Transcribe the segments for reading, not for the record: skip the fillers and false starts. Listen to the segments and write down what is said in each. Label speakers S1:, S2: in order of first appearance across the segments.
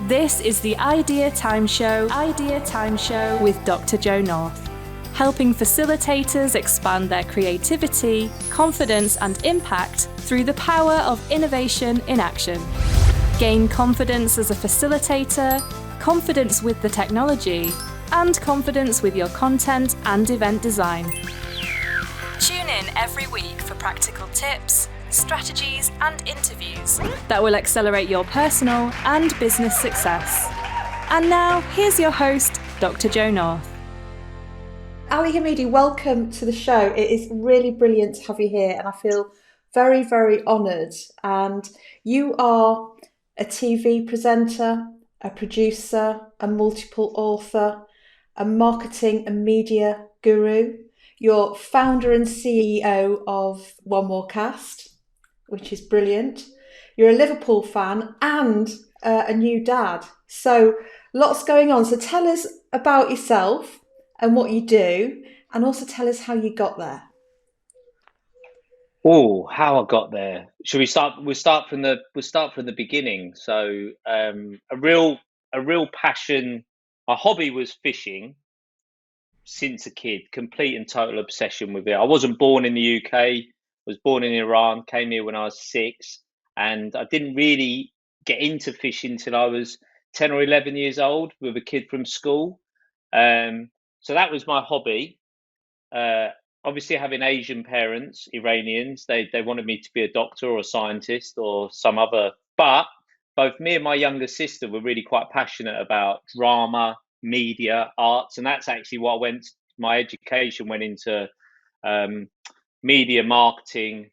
S1: This is the Idea Time Show with Dr. Joe North, helping facilitators expand their creativity, confidence and impact through the power of innovation in action. Gain confidence as a facilitator, confidence with the technology, and confidence with your content and event design. Tune in every week for practical tips, strategies and interviews that will accelerate your personal and business success. And now, here's your host, Dr. Joe North.
S2: Ali Hamidi, welcome to the show. It is really brilliant to have you here, and I feel very, very honoured. And you are a TV presenter, a producer, a multiple author, a marketing and media guru. You're founder and CEO of One More Cast, which is brilliant. You're a Liverpool fan and a new dad. So lots going on. So tell us about yourself and what you do, and also tell us how you got there.
S3: Oh, how I got there. Should we start? We'll start from the beginning. So a real passion. My hobby was fishing since a kid. Complete and total obsession with it. I wasn't born in the UK. Was born in Iran, came here when I was 6, and I didn't really get into fishing till I was 10 or 11 years old with a kid from school. So that was my hobby. Obviously, having Asian parents, Iranians, they wanted me to be a doctor or a scientist or some other. But both me and my younger sister were really quite passionate about drama, media, arts, and that's actually what my education went into. Media marketing,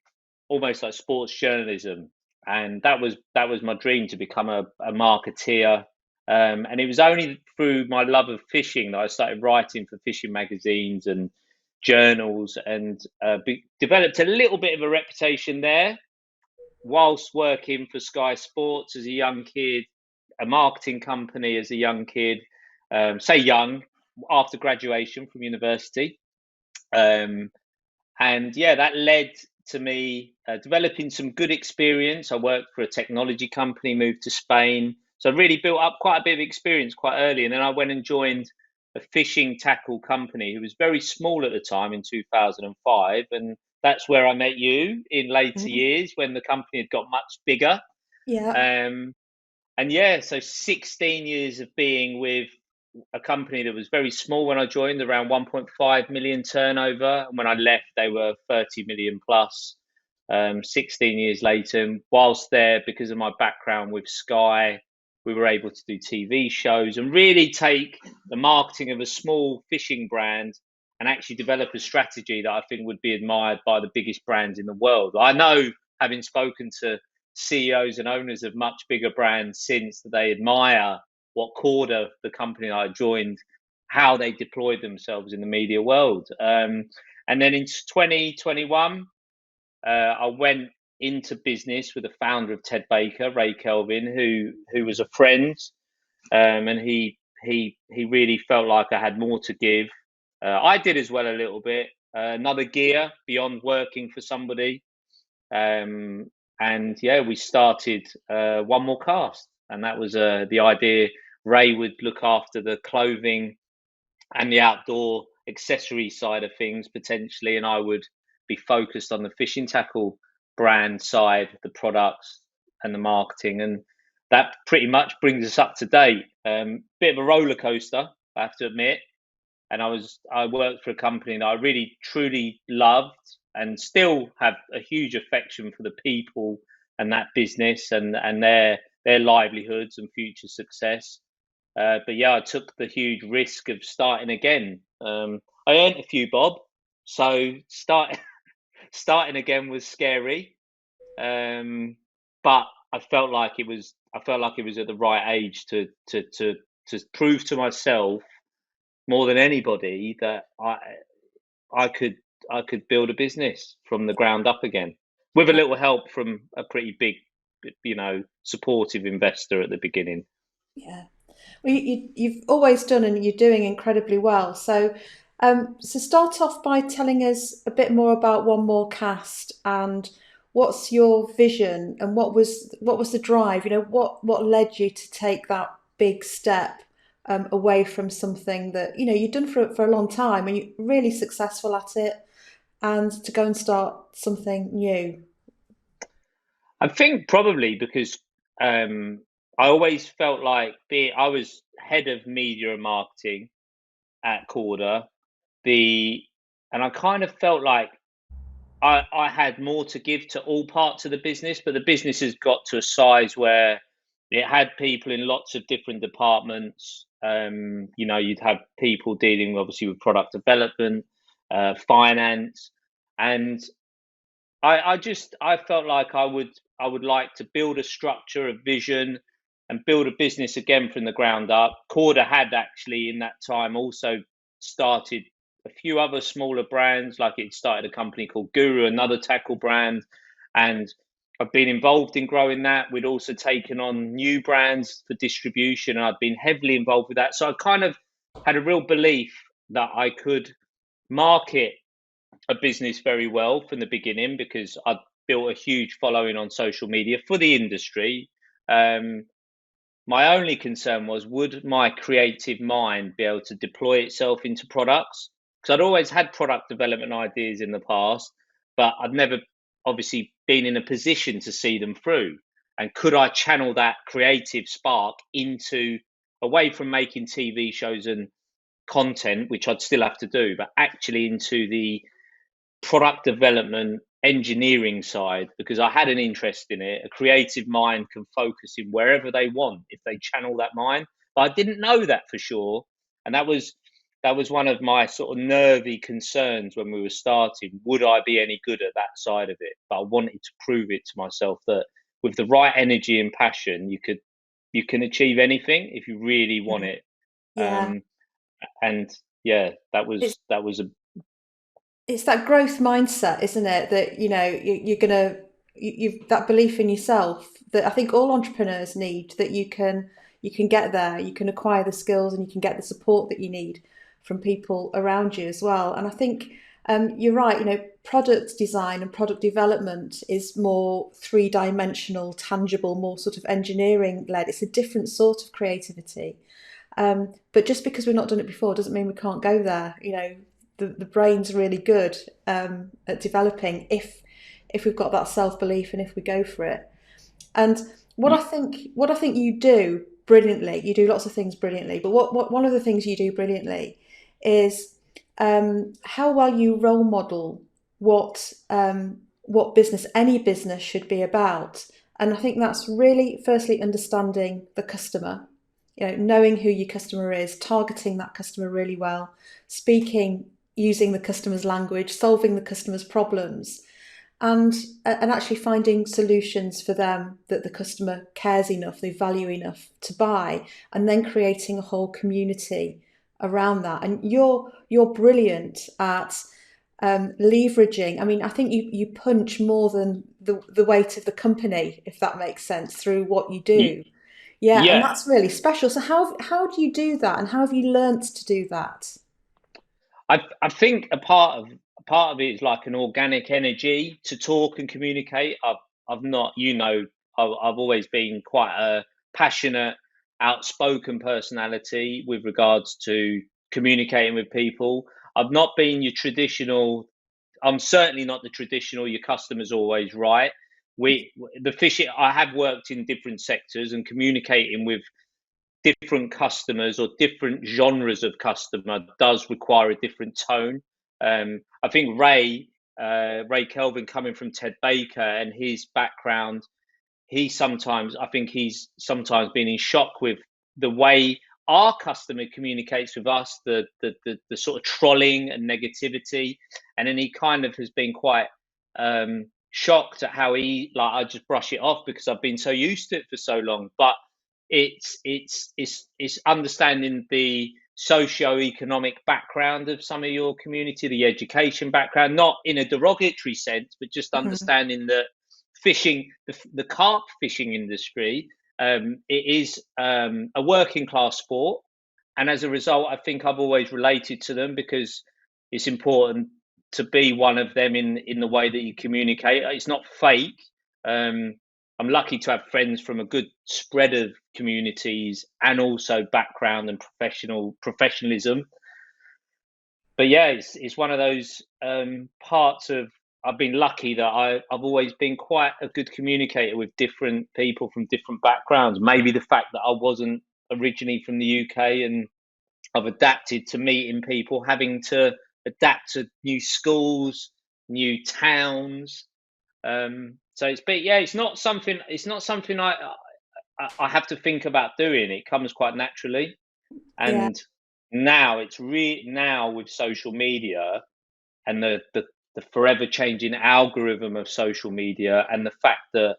S3: almost like sports journalism, and that was my dream, to become a marketeer. And it was only through my love of fishing that I started writing for fishing magazines and journals, and developed a little bit of a reputation there, whilst working for Sky Sports as a young kid, a marketing company as a young kid, say young, after graduation from university. And yeah, that led to me developing some good experience. I worked for a technology company, moved to Spain. So I really built up quite a bit of experience quite early. And then I went and joined a fishing tackle company who was very small at the time in 2005. And that's where I met you in later years, when the company had got much bigger.
S2: Yeah.
S3: And yeah, so 16 years of being with a company that was very small when I joined, around 1.5 million turnover. And when I left, they were 30 million plus. 16 years later, and whilst there, because of my background with Sky, we were able to do TV shows and really take the marketing of a small fishing brand and actually develop a strategy that I think would be admired by the biggest brands in the world. I know, having spoken to CEOs and owners of much bigger brands since, that they admire what Korda, the company I joined, how they deployed themselves in the media world. And then in 2021, I went into business with the founder of Ted Baker, Ray Kelvin, who was a friend, and he really felt like I had more to give. I did as well a little bit, another gear beyond working for somebody. And yeah, we started One More Cast. And that was the idea. Ray would look after the clothing and the outdoor accessory side of things potentially, and I would be focused on the fishing tackle brand side, the products and the marketing. And that pretty much brings us up to date. Bit of a roller coaster, I have to admit. And I worked for a company that I really truly loved, and still have a huge affection for the people and that business and their livelihoods and future success. But yeah, I took the huge risk of starting again. I earned a few bob, so starting again was scary. But I felt like it was at the right age to prove to myself more than anybody that I could build a business from the ground up again, with a little help from a pretty big, supportive investor at the beginning.
S2: Yeah. Well, you've always done, and you're doing incredibly well. So start off by telling us a bit more about One More Cast, and what's your vision, and what was the drive? What led you to take that big step away from something that you've done for a long time and you're really successful at it, and to go and start something new?
S3: I think probably because I always felt like I was head of media and marketing at Korda, and I kind of felt like I had more to give to all parts of the business, but the business has got to a size where it had people in lots of different departments. You'd have people dealing obviously with product development, finance, and I felt like I would like to build a structure, a vision, and build a business again from the ground up. Korda had actually in that time also started a few other smaller brands, like it started a company called Guru, another tackle brand, and I've been involved in growing that. We'd also taken on new brands for distribution, and I'd been heavily involved with that. So I kind of had a real belief that I could market a business very well from the beginning because I'd built a huge following on social media for the industry. Um, my only concern was, would my creative mind be able to deploy itself into products? Because I'd always had product development ideas in the past, but I'd never obviously been in a position to see them through. And could I channel that creative spark into away from making TV shows and content, which I'd still have to do, but actually into the product development engineering side, because I had an interest in it. A creative mind can focus in wherever they want if they channel that mind. But I didn't know that for sure, and that was one of my sort of nervy concerns when we were starting. Would I be any good at that side of it? But I wanted to prove it to myself that with the right energy and passion, you can achieve anything if you really want it.
S2: Yeah,
S3: Um, and yeah, that
S2: it's
S3: was that was a
S2: it's that growth mindset, isn't it? That you're gonna you've that belief in yourself that I think all entrepreneurs need. That you can get there, you can acquire the skills, and you can get the support that you need from people around you as well. And I think you're right. Product design and product development is more three-dimensional, tangible, more sort of engineering led. It's a different sort of creativity. But just because we've not done it before doesn't mean we can't go there. The brain's really good at developing if we've got that self belief and if we go for it. And what I think you do brilliantly, you do lots of things brilliantly, but what one of the things you do brilliantly is how well you role model what any business should be about. And I think that's really firstly understanding the customer, knowing who your customer is, targeting that customer really well, speaking using the customer's language, solving the customer's problems, and actually finding solutions for them that the customer cares enough, they value enough to buy, and then creating a whole community around that. And you're brilliant at leveraging. I mean, I think you punch more than the weight of the company, if that makes sense, through what you do. Yeah, and
S3: yeah.
S2: that's really special. So how do you do that, and how have you learnt to do that?
S3: I think a part of it is like an organic energy to talk and communicate. I've not, I've always been quite a passionate, outspoken personality with regards to communicating with people. I've not been your traditional. I'm certainly not the traditional. Your customer's always right. The fishing. I have worked in different sectors and communicating with different customers or different genres of customer does require a different tone. I think Ray Kelvin, coming from Ted Baker and his background, I think he's sometimes been in shock with the way our customer communicates with us, the sort of trolling and negativity, and then he kind of has been quite shocked at how I just brush it off because I've been so used to it for so long. But it's understanding the socio-economic background of some of your community, the education background, not in a derogatory sense, but just
S2: Mhm.
S3: understanding that fishing, the carp fishing industry, it is a working class sport, and as a result, I think I've always related to them because it's important to be one of them in the way that you communicate. It's not fake. Um, I'm lucky to have friends from a good spread of communities and also background and professionalism. But yeah, it's one of those parts of, I've been lucky that I've always been quite a good communicator with different people from different backgrounds. Maybe the fact that I wasn't originally from the UK, and I've adapted to meeting people, having to adapt to new schools, new towns. So it's not something. It's not something I have to think about doing. It comes quite naturally,
S2: Yeah,
S3: and now with social media and the forever changing algorithm of social media, and the fact that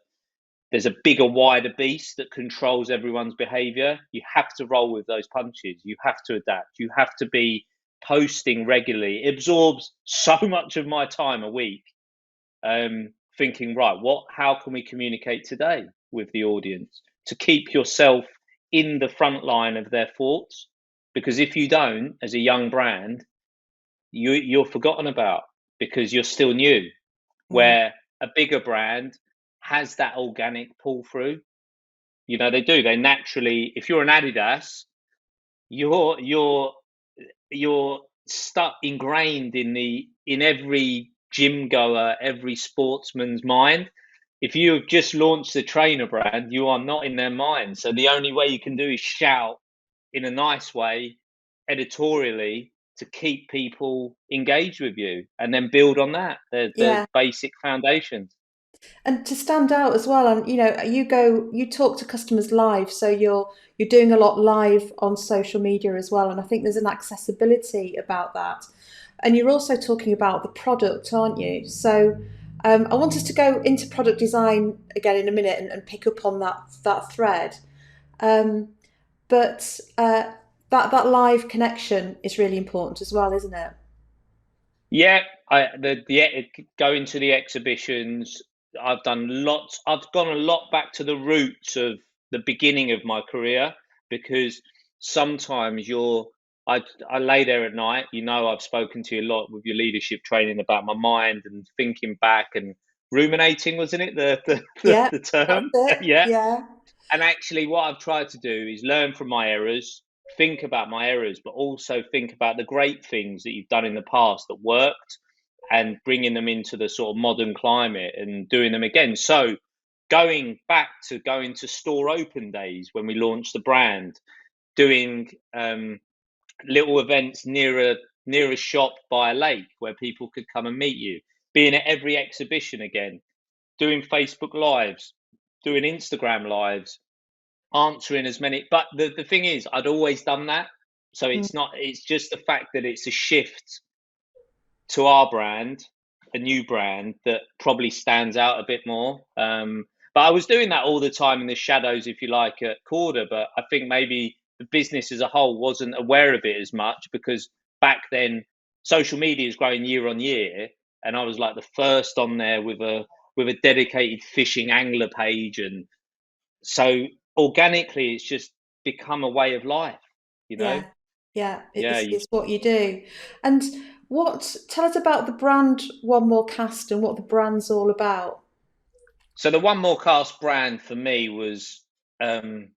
S3: there's a bigger, wider beast that controls everyone's behavior. You have to roll with those punches. You have to adapt. You have to be posting regularly. It absorbs so much of my time a week. Thinking, right, how can we communicate today with the audience to keep yourself in the front line of their thoughts? Because if you don't, as a young brand, you're forgotten about because you're still new.
S2: mm,
S3: Where a bigger brand has that organic pull through. You know, they do. They naturally, if you're an Adidas, you're stuck ingrained in every gym goer, every sportsman's mind. If you have just launched the trainer brand, you are not in their mind. So the only way you can do is shout in a nice way, editorially, to keep people engaged with you, and then build on that. The
S2: yeah.
S3: basic foundations.
S2: And to stand out as well, and you talk to customers live, so you're doing a lot live on social media as well, and I think there's an accessibility about that. And you're also talking about the product, aren't you? So I want us to go into product design again in a minute and pick up on that thread. Um, but that live connection is really important as well, isn't it?
S3: Yeah, going to the exhibitions. I've done lots. I've gone a lot back to the roots of the beginning of my career, because sometimes I lay there at night. You know, I've spoken to you a lot with your leadership training about my mind and thinking back and ruminating, wasn't it
S2: Yeah,
S3: the
S2: that's
S3: term?
S2: it.
S3: Yeah.
S2: Yeah,
S3: And actually, what I've tried to do is learn from my errors, think about my errors, but also think about the great things that you've done in the past that worked, and bringing them into the sort of modern climate and doing them again. So, going to store open days when we launched the brand, doing little events near a shop by a lake where people could come and meet you, being at every exhibition again, doing Facebook lives, doing Instagram lives, answering as many. But the thing is, I'd always done that. So
S2: mm,
S3: it's just the fact that it's a shift to our brand, a new brand that probably stands out a bit more. But I was doing that all the time in the shadows, if you like, at Korda. But I think maybe the business as a whole wasn't aware of it as much, because back then social media is growing year on year, and I was like the first on there with a dedicated fishing angler page. And so organically it's just become a way of life, you know.
S2: yeah, yeah.
S3: Yeah,
S2: It's what you do. And tell us about the brand One More Cast and what the brand's all about.
S3: so the One More Cast brand for me was um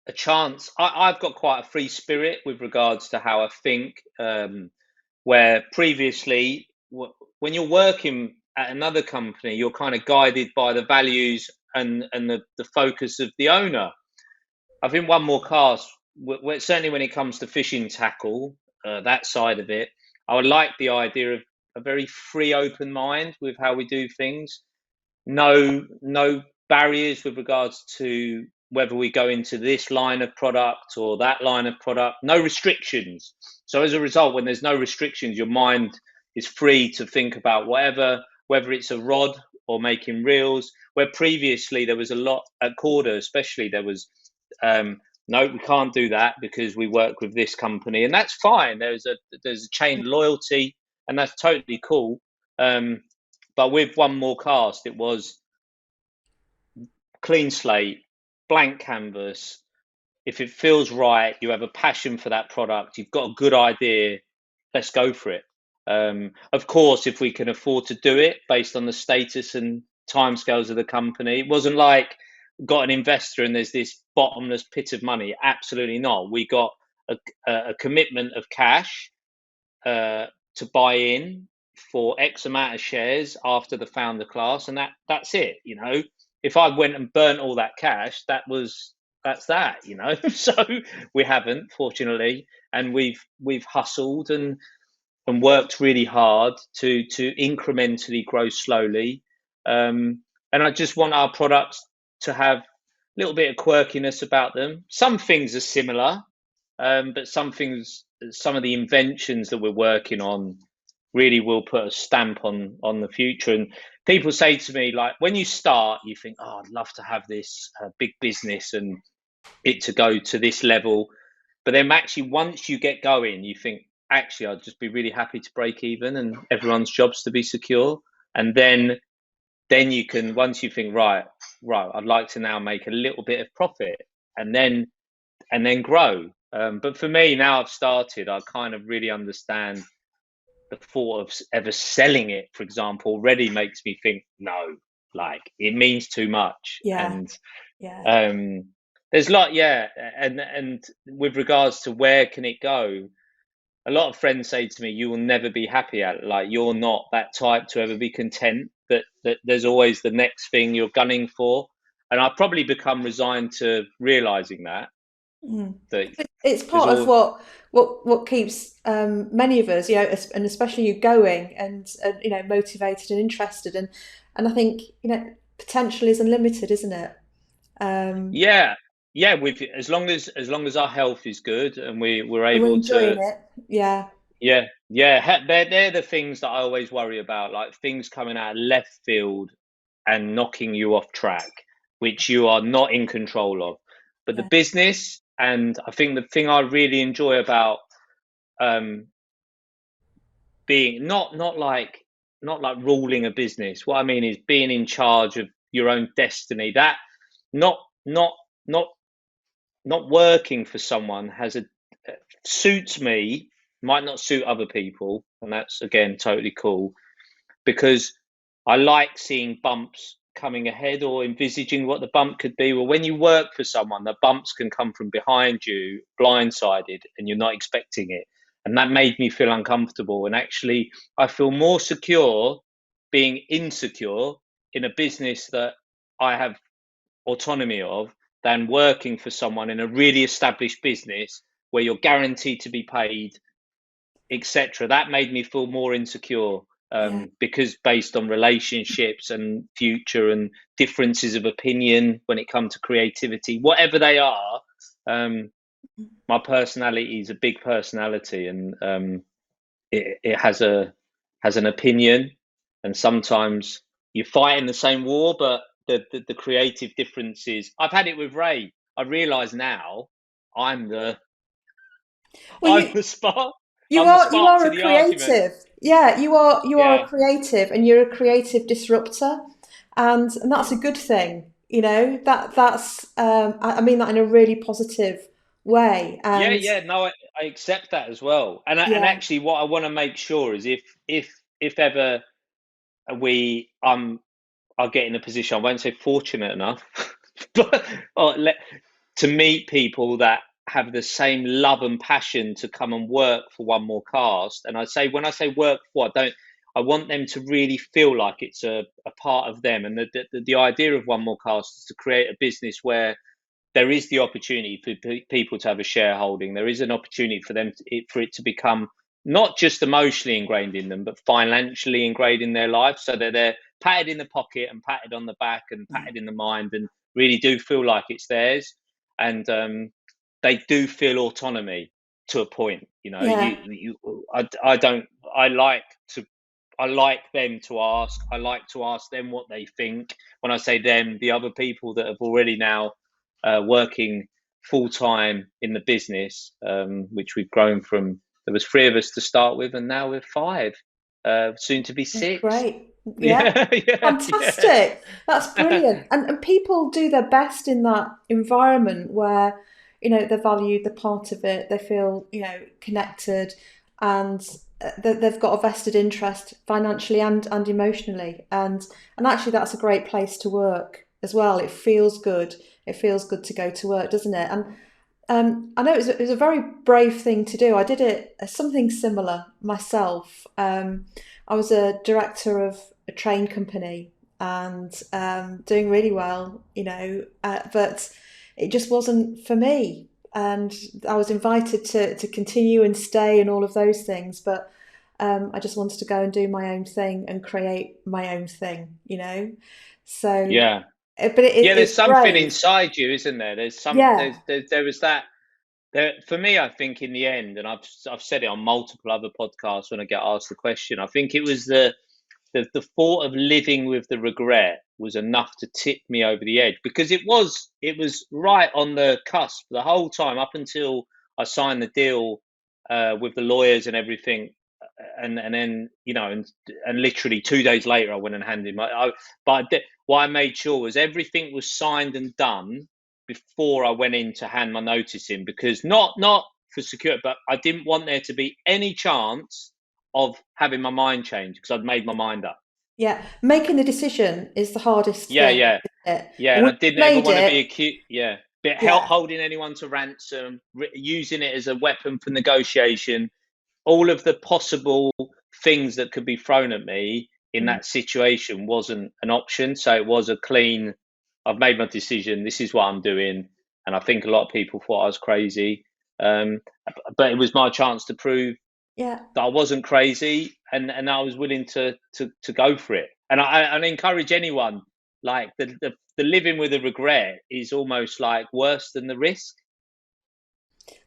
S3: a chance. I've got quite a free spirit with regards to how I think, where previously, when you're working at another company, you're kind of guided by the values and the focus of the owner. I think One More Cast, certainly when it comes to fishing tackle, that side of it, I would like the idea of a very free, open mind with how we do things. No barriers with regards to whether we go into this line of product or that line of product. No restrictions. So as a result, when there's no restrictions, your mind is free to think about whatever, whether it's a rod or making reels. Where previously there was a lot at Korda, especially, there was no, we can't do that because we work with this company, and that's fine. There's a chain loyalty, and that's totally cool. Um, but with One More Cast, it was clean slate, blank canvas. If it feels right, you have a passion for that product, you've got a good idea, let's go for it. Of course, if we can afford to do it based on the status and timescales of the company. It wasn't like got an investor and there's this bottomless pit of money. Absolutely not. We got a commitment of cash to buy in for X amount of shares after the founder class, and that's it. If I went and burnt all that cash, that's that. So we haven't, fortunately, and we've hustled and worked really hard to incrementally grow slowly. And I just want our products to have a little bit of quirkiness about them. Some things are similar, but some of the inventions that we're working on really will put a stamp on the future. And people say to me, like, when you start, you think, oh, I'd love to have this big business and it to go to this level. But then actually, once you get going, you think, actually, I'd just be really happy to break even and everyone's jobs to be secure. And then you can, once you think, right, I'd like to now make a little bit of profit and then grow. But for me, now I've started, I kind of really understand the thought of ever selling it, for example, already makes me think, no, like it means too much.
S2: Yeah.
S3: And there's a lot, and with regards to where can it go, a lot of friends say to me, you will never be happy at it. Like, you're not that type to ever be content, that there's always the next thing you're gunning for. And I've probably become resigned to realizing that. That
S2: it's part of what keeps many of us, and especially you, going and motivated and interested, and I think potential is unlimited, isn't it?
S3: With as long as our health is good and we're
S2: And we're
S3: able
S2: enjoying
S3: to.
S2: it. Yeah.
S3: They're the things that I always worry about, like things coming out of left field and knocking you off track, which you are not in control of. But the
S2: Yeah.
S3: business, and I think the thing I really enjoy about being not like ruling a business. What I mean is being in charge of your own destiny. That not working for someone suits me, might not suit other people, and that's again totally cool, because I like seeing bumps coming ahead or envisaging what the bump could be. Well, when you work for someone, the bumps can come from behind you, blindsided, and you're not expecting it. And that made me feel uncomfortable. And actually, I feel more secure being insecure in a business that I have autonomy of than working for someone in a really established business where you're guaranteed to be paid, etc. That made me feel more insecure, because based on relationships and future and differences of opinion when it comes to creativity, whatever they are, my personality is a big personality, and it has an opinion, and sometimes you fight in the same war, but the creative differences. I've had it with Ray. I realise now I'm the spark.
S2: You
S3: I'm the
S2: are
S3: spark to
S2: a
S3: the argument.
S2: creative. Yeah, you are a
S3: Yeah,
S2: creative, and you're a creative disruptor, and that's a good thing. That's I mean that in a really positive way. And
S3: yeah. No, I accept that as well. And
S2: yeah,
S3: actually, what I want to make sure is if ever we I'll get in a position, I won't say fortunate enough, but to meet people that have the same love and passion to come and work for One More Cast. And when I say work for, I want them to really feel like it's a part of them. And the idea of One More Cast is to create a business where there is the opportunity for people to have a shareholding. There is an opportunity for for it to become not just emotionally ingrained in them, but financially ingrained in their life, so that they're patted in the pocket and patted on the back and patted in the mind, and really do feel like it's theirs. And they do feel autonomy to a point.
S2: yeah,
S3: I don't. I like them to ask. I like to ask them what they think. When I say them, the other people that have already now working full time in the business, which we've grown from. There was 3 of us to start with, and now we're 5, soon to be 6.
S2: great. Yeah,
S3: Yeah.
S2: fantastic. That's brilliant. And people do their best in that environment where, they're valued, they're part of it, they feel, connected. And they've got a vested interest financially and emotionally, and actually that's a great place to work as well. It feels good. It feels good to go to work, doesn't it? And I know it was a very brave thing to do. I did it something similar myself. I was a director of a train company and doing really well, but it just wasn't for me. And I was invited to continue and stay and all of those things, but I just wanted to go and do my own thing and create my own thing. So,
S3: Yeah.
S2: but
S3: Yeah, there's
S2: it's
S3: something
S2: brave.
S3: inside you, isn't there?
S2: Yeah,
S3: There was that there for me, I think in the end, and I've said it on multiple other podcasts when I get asked the question, I think it was the thought of living with the regret was enough to tip me over the edge, because it was right on the cusp the whole time up until I signed the deal with the lawyers and everything, and then and literally 2 days later I went and handed what I made sure was everything was signed and done before I went in to hand my notice in, because not for security, but I didn't want there to be any chance of having my mind changed, because I'd made my mind up.
S2: yeah. Making the decision is the hardest
S3: Yeah,
S2: thing,
S3: yeah,
S2: isn't it?
S3: yeah.
S2: And
S3: And I
S2: when
S3: didn't
S2: you've
S3: ever
S2: made
S3: want to be
S2: it,
S3: accused. Yeah, but
S2: yeah.
S3: holding anyone to ransom, using it as a weapon for negotiation, all of the possible things that could be thrown at me in
S2: Mm.
S3: that situation wasn't an option. So it was a clean, I've made my decision, this is what I'm doing. And I think a lot of people thought I was crazy. Um, but it was my chance to prove
S2: Yeah.
S3: that I wasn't crazy, and I was willing to go for it. And I encourage anyone, like the living with a regret is almost like worse than the risk.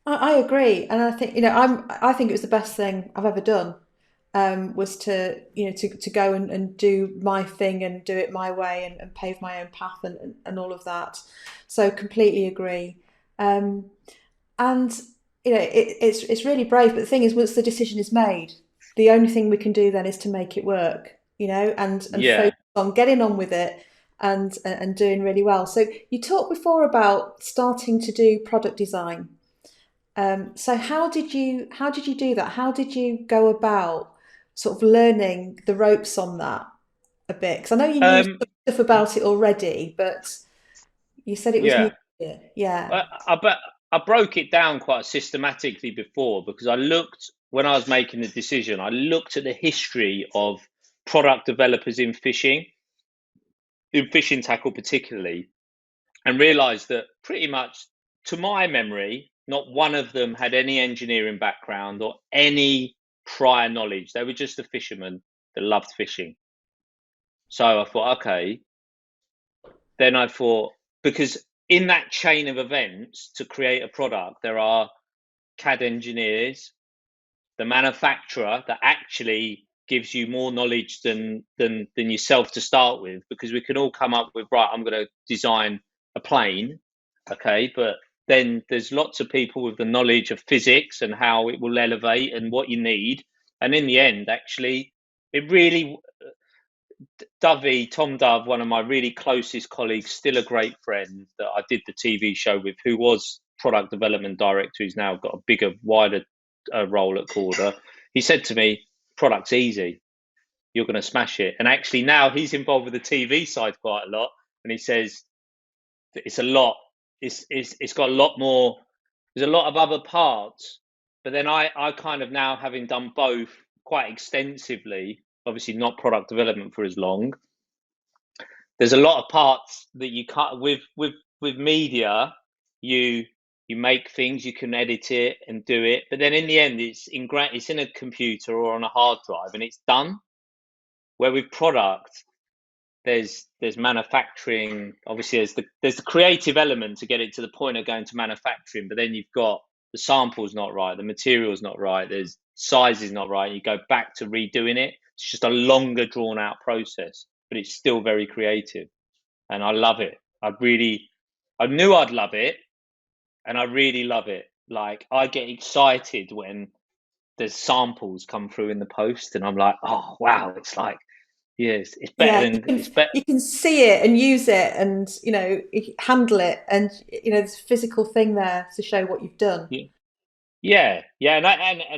S2: I agree, and I think I think it was the best thing I've ever done. Was to go and do my thing and do it my way and pave my own path and all of that. So completely agree. Um, and it's really brave. But the thing is, once the decision is made, the only thing we can do then is to make it work. And
S3: Yeah.
S2: focus on getting on with it and doing really well. So you talked before about starting to do product design. So how did you do that? How did you go about sort of learning the ropes on that a bit? Because I know you knew
S3: Um,
S2: stuff about it already, but you said it was new.
S3: yeah.
S2: Yeah.
S3: But I broke it down quite systematically before, because I looked, when I was making the decision, I looked at the history of product developers in fishing tackle particularly, and realized that pretty much, to my memory, not one of them had any engineering background or any prior knowledge. They were just a fisherman that loved fishing. So I thought, okay. Then I thought, because in that chain of events to create a product, there are CAD engineers, the manufacturer that actually gives you more knowledge than yourself to start with, because we can all come up with, right, I'm going to design a plane, okay, but then there's lots of people with the knowledge of physics and how it will elevate and what you need. And in the end, actually, it really, Tom Dove, one of my really closest colleagues, still a great friend that I did the TV show with, who was product development director, who's now got a bigger, wider role at Korda. He said to me, "Product's easy. You're going to smash it." And actually, now he's involved with the TV side quite a lot, and he says that it's a lot. It's got a lot more. There's a lot of other parts, but then I kind of, now having done both quite extensively, obviously not product development for as long, there's a lot of parts that you can't with media. You make things, you can edit it and do it, but then in the end it's in a computer or on a hard drive and it's done. Where with product, there's manufacturing, obviously there's the creative element to get it to the point of going to manufacturing, but then you've got the sample's not right, the material's not right, there's size is not right, you go back to redoing it. It's just a longer drawn out process, but it's still very creative, and I love it. I knew I'd love it, and I really love it. Like, I get excited when there's samples come through in the post, and I'm like, oh wow, it's like, yes, it's better
S2: Yeah,
S3: than it's better.
S2: you can see it and use it and handle it, and there's a physical thing there to show what you've done.
S3: Yeah, Yeah, and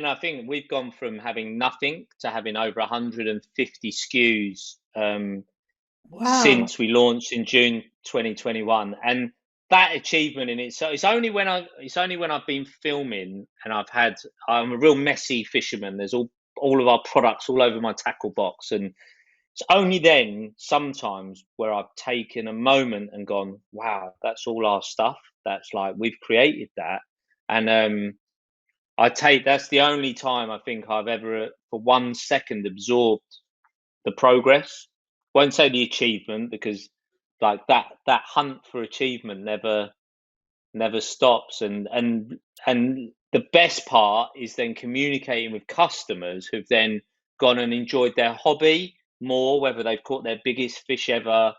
S3: I think we've gone from having nothing to having over 150 SKUs
S2: Wow.
S3: since we launched in June 2021, and that achievement in it. So it's only when I've been filming and I'm a real messy fisherman. There's all of our products all over my tackle box, and it's only then sometimes where I've taken a moment and gone, wow, that's all our stuff. That's like we've created that, and that's the only time I think I've ever, for 1 second, absorbed the progress. Won't say the achievement because, like that hunt for achievement never stops. And the best part is then communicating with customers who've then gone and enjoyed their hobby more, whether they've caught their biggest fish ever,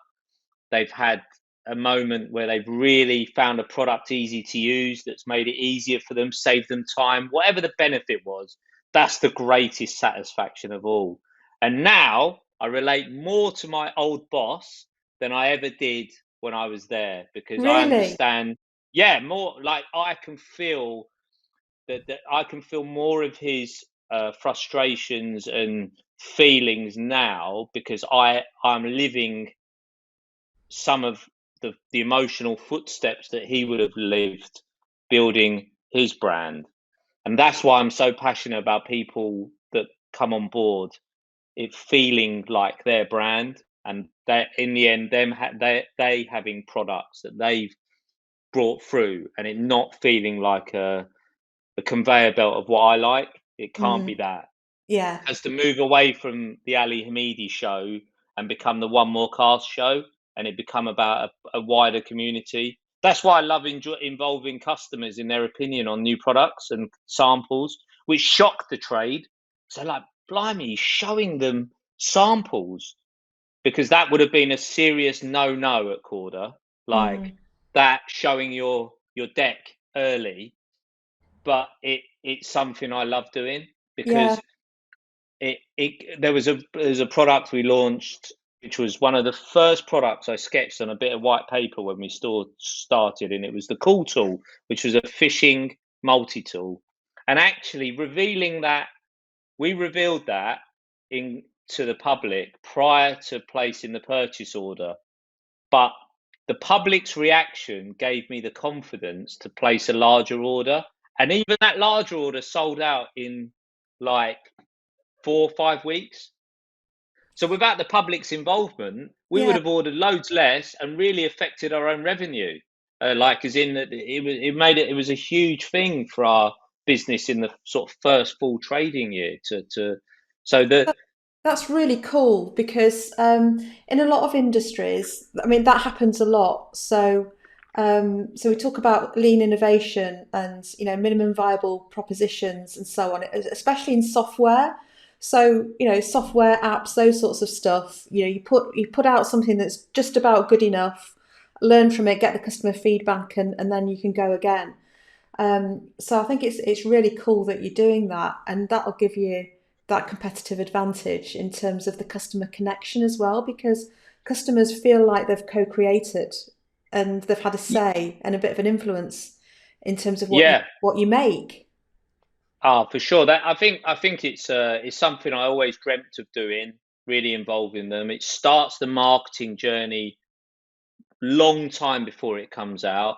S3: they've had a moment where they've really found a product easy to use that's made it easier for them, saved them time, whatever the benefit was. That's the greatest satisfaction of all. And now I relate more to my old boss than I ever did when I was there, because I
S2: Really?
S3: understand, yeah, more like that I can feel more of his frustrations and feelings now, because I'm living some of the emotional footsteps that he would have lived building his brand. And that's why I'm so passionate about people that come on board, it feeling like their brand, and that in the end they having products that they've brought through, and it not feeling like a conveyor belt of what I like. It can't be
S2: Mm,
S3: that.
S2: yeah.
S3: Has to move away from the Ali Hamidi show and become the One More Cast show, and it become about a wider community. That's why I love involving customers in their opinion on new products and samples, which shock the trade. So, like, blimey, showing them samples, because that would have been a serious no at Korda, like
S2: Mm,
S3: that, showing your deck early. But it's something I love doing,
S2: yeah.
S3: because there's a product we launched, which was one of the first products I sketched on a bit of white paper when we started, and it was the Cool Tool, which was a fishing multi-tool. And actually revealing that, we revealed that in to the public prior to placing the purchase order, but the public's reaction gave me the confidence to place a larger order, and even that larger order sold out in like 4 or 5 weeks. So without the public's involvement, we would
S2: Yeah.
S3: have ordered loads less and really affected our own revenue. Like, as in that, it was a huge thing for our business in the sort of first full trading year to so that.
S2: That's really cool because in a lot of industries, I mean, that happens a lot. So we talk about lean innovation and minimum viable propositions and so on, especially in software. So software apps, those sorts of stuff. You put out something that's just about good enough, learn from it, get the customer feedback, and then you can go again. So I think it's really cool that you're doing that, and that'll give you that competitive advantage in terms of the customer connection as well, because customers feel like they've co-created and they've had a say and a bit of an influence in terms of what you
S3: Yeah.
S2: what you make.
S3: For sure. That I think it's something I always dreamt of doing, really involving them. It starts the marketing journey long time before it comes out.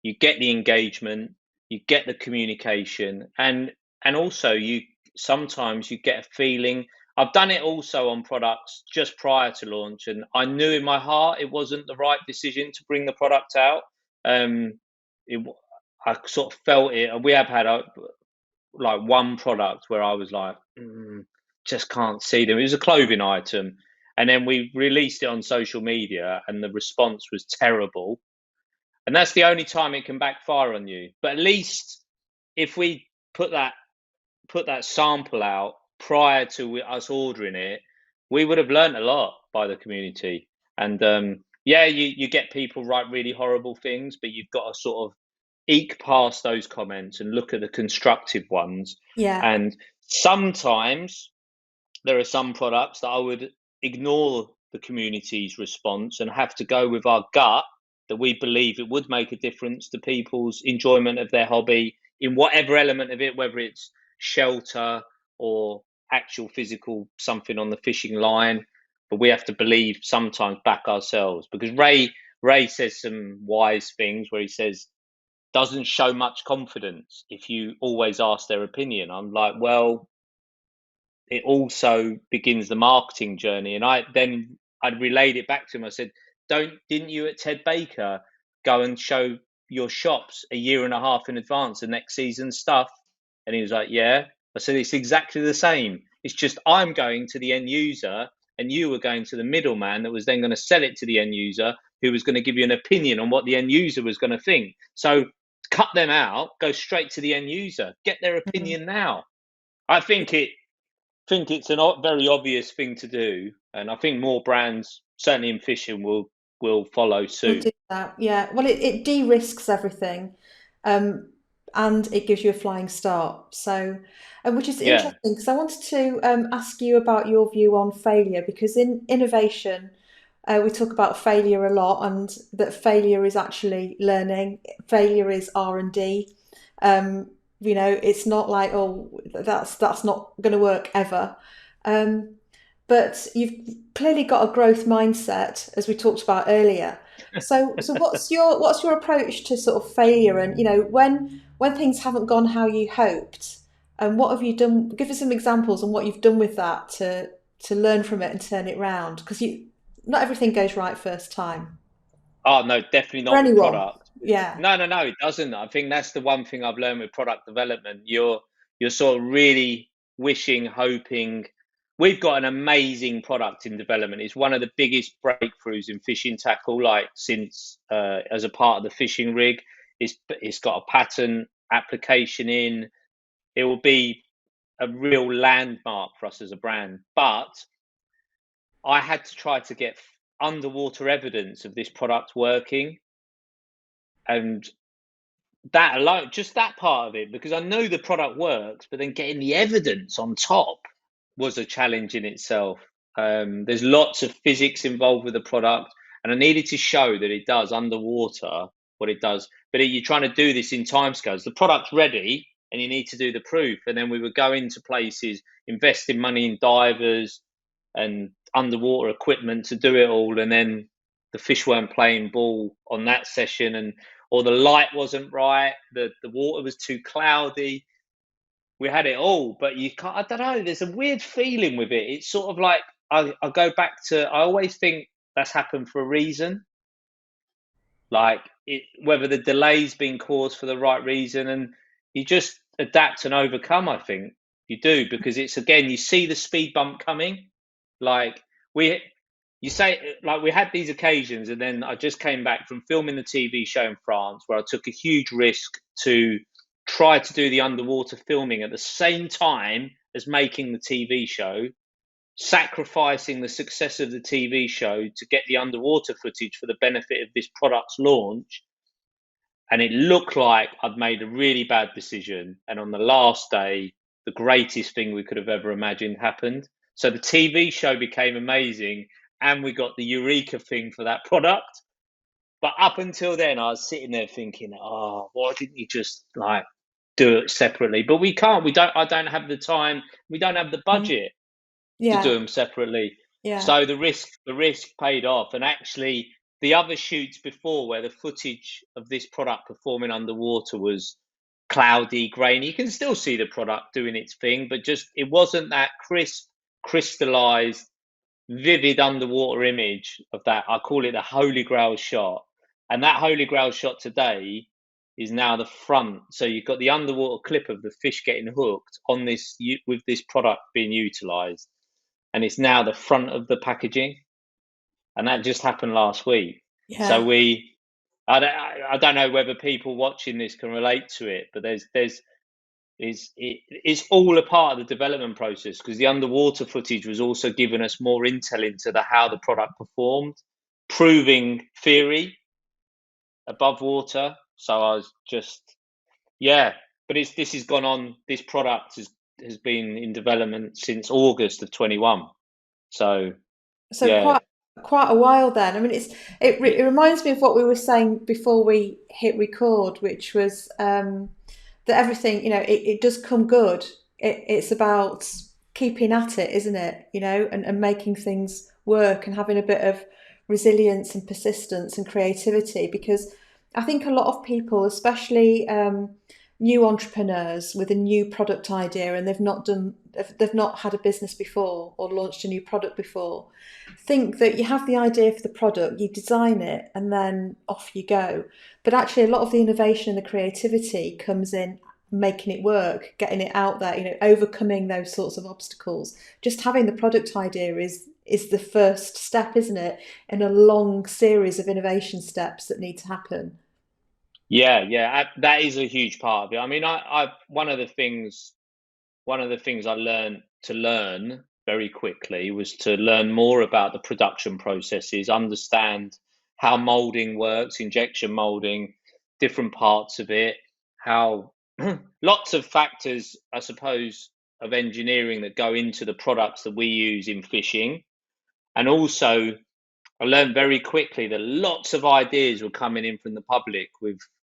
S3: You get the engagement, you get the communication, and also you sometimes you get a feeling. I've done it also on products just prior to launch, and I knew in my heart it wasn't the right decision to bring the product out. Um, it, I sort of felt it, and we have had like one product where I was like, just can't see them. It was a clothing item, and then we released it on social media, and the response was terrible. And that's the only time it can backfire on you. But at least if we put that put that sample out prior to us ordering it, we would have learned a lot by the community. And yeah, you get people write really horrible things, but you've got to sort of eke past those comments and look at the constructive ones.
S2: Yeah.
S3: And sometimes there are some products that I would ignore the community's response and have to go with our gut, that we believe it would make a difference to people's enjoyment of their hobby, in whatever element of it, whether it's shelter or actual physical something on the fishing line. But we have to believe sometimes back ourselves, because Ray says some wise things where he says, doesn't show much confidence if you always ask their opinion. I'm like, well, it also begins the marketing journey. And I'd relayed it back to him. I said, didn't you at Ted Baker go and show your shops a year and a half in advance of next season's stuff? And he was like, yeah. I said, it's exactly the same. It's just I'm going to the end user and you were going to the middleman that was then going to sell it to the end user, who was going to give you an opinion on what the end user was going to think. So cut them out, go straight to the end user, get their opinion now. I think it's a very obvious thing to do, and I think more brands, certainly in fishing, will follow
S2: We'll
S3: suit.
S2: do that. Yeah. Well, it de-risks everything, and it gives you a flying start. So, which is
S3: Yeah,
S2: interesting because I wanted to ask you about your view on failure, because in innovation, we talk about failure a lot, and that failure is actually learning. Failure is R&D. It's not like, oh, that's not going to work ever. Um, but you've clearly got a growth mindset, as we talked about earlier. So what's your approach to sort of failure, and when things haven't gone how you hoped, and what have you done? Give us some examples on what you've done with that to learn from it and turn it round, because you not everything goes right first time
S3: oh no, definitely
S2: for
S3: not with
S2: anyone.
S3: product.
S2: Yeah,
S3: No, it doesn't. I think that's the one thing I've learned with product development. You're sort of really wishing, hoping. We've got an amazing product in development. It's one of the biggest breakthroughs in fishing tackle, like since as a part of the fishing rig. It's got a patent application in. It will be a real landmark for us as a brand. But I had to try to get underwater evidence of this product working, and that alone, just that part of it, because I know the product works, but then getting the evidence on top was a challenge in itself. There's lots of physics involved with the product, and I needed to show that it does underwater what it does. But you're trying to do this in timescales. The product's ready, and you need to do the proof. And then we would go into places, investing money in divers and underwater equipment to do it all, and then the fish weren't playing ball on that session, and or the light wasn't right, the water was too cloudy. We had it all, but you can't. I don't know. There's a weird feeling with it. It's sort of like I go back to. I always think that's happened for a reason. Like whether the delay's been caused for the right reason, and you just adapt and overcome. I think you do, because it's, again, you see the speed bump coming. Like we, you say, like we had these occasions, and then I just came back from filming the TV show in France, where I took a huge risk to try to do the underwater filming at the same time as making the TV show, sacrificing the success of the TV show to get the underwater footage for the benefit of this product's launch. And it looked like I'd made a really bad decision. And on the last day, the greatest thing we could have ever imagined happened. So the TV show became amazing, and we got the eureka thing for that product. But up until then, I was sitting there thinking, oh, why didn't you just like do it separately? But we can't. We don't. I don't have the time. We don't have the budget to do
S2: yeah,
S3: them separately.
S2: yeah.
S3: So the risk paid off. And actually, the other shoots before, where the footage of this product performing underwater was cloudy, grainy, you can still see the product doing its thing, but just it wasn't that crisp, crystallized, vivid underwater image of that. I call it the holy grail shot. And that holy grail shot today is now the front. So you've got the underwater clip of the fish getting hooked on this with this product being utilized, and it's now the front of the packaging, and that just happened last week. So
S2: Yeah.
S3: I don't know whether people watching this can relate to it, but it's all a part of the development process, because the underwater footage was also giving us more intel into how the product performed, proving theory above water. So I was just, yeah, but this has gone on. This product has been in development since August of 21. So
S2: So
S3: yeah,
S2: quite a while then. I mean, it reminds me of what we were saying before we hit record, which was that everything, it does come good. It's about keeping at it, isn't it? And making things work and having a bit of resilience and persistence and creativity. Because I think a lot of people, especially new entrepreneurs with a new product idea, and they've not had a business before or launched a new product before, think that you have the idea for the product, you design it, and then off you go. But actually, a lot of the innovation and the creativity comes in making it work, getting it out there, overcoming those sorts of obstacles. Just having the product idea is the first step, isn't it, in a long series of innovation steps that need to happen.
S3: Yeah, that is a huge part of it. I mean, I one of the things I learned to learn very quickly was to learn more about the production processes, understand how molding works, injection molding, different parts of it, how lots of factors, I suppose, of engineering that go into the products that we use in fishing. And also, I learned very quickly that lots of ideas were coming in from the public